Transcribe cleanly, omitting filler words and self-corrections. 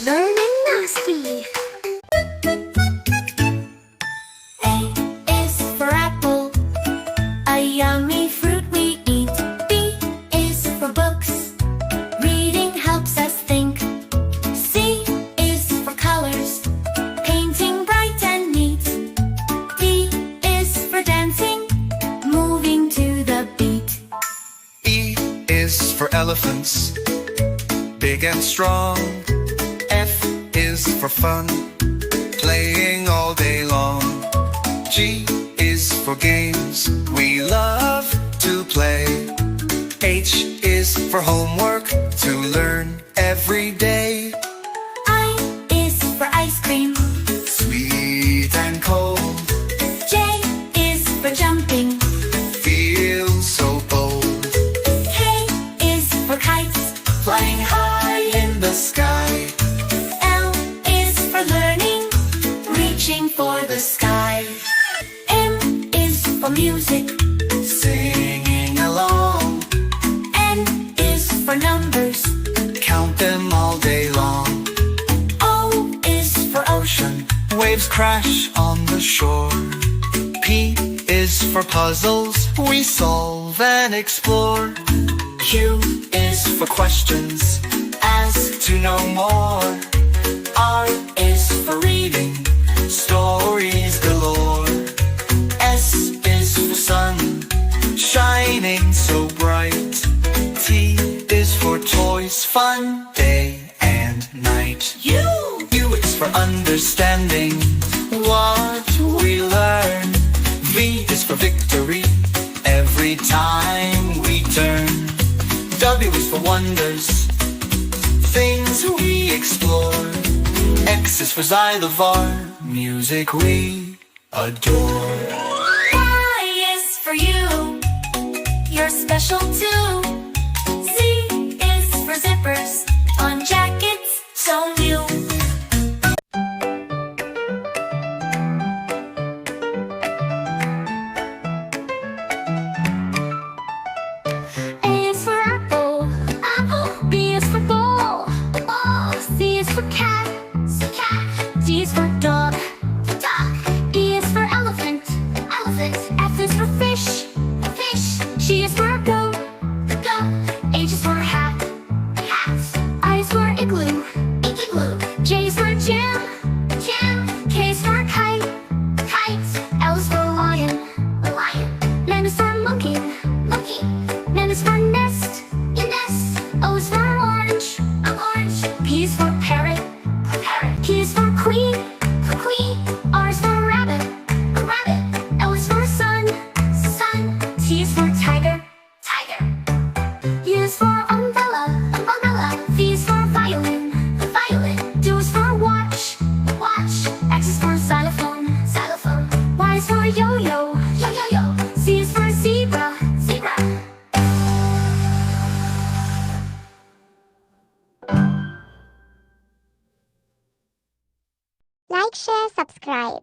Learning Nursery. A is for apple, a yummy fruit we eat. B is for books, reading helps us think. C is for colors, painting bright and neat. D is for dancing, moving to the beat. E is for elephants, big and strong. F is for fun, playing all day long. G is for games, we love to play. H is for homework, to learn every day. I is for ice cream, Sweet and cold, J is for jumping, feel so bold. K is for kites, Flying high in the sky, L is for learning, reaching for the sky. M is for music, singing along. N is for numbers, Count them all day long. O is for ocean, Waves crash on the shore. P is for puzzles, we solve and explore. Q is for questions, ask to know more. R is for reading, stories galore. S is for sun, shining so bright. T is for toys, fun day and night. U is for understanding what we learn. V is for victory, every time we turn. W is for wonders, things we explore. X is for xylophone, music we adore. Y is for you, you're special too. Z is for zippers, on jackets so new. A is for apple, B is for ball, C is for cat, D is for dog, E is for elephant, F is for fish, G is for goat, H is for hat, I is for igloo, J is for jam, K is for kite, L is for lion, N is for monkey, N is for nest, O is for orange, P is for parrot, Q is for queen, R is for rabbit, L is for sun, T is for tiger, U is for umbrella, V is for violin, W is for watch, X is for xylophone, Y is for yo-yo, Z is for zebra. Like, share, subscribe.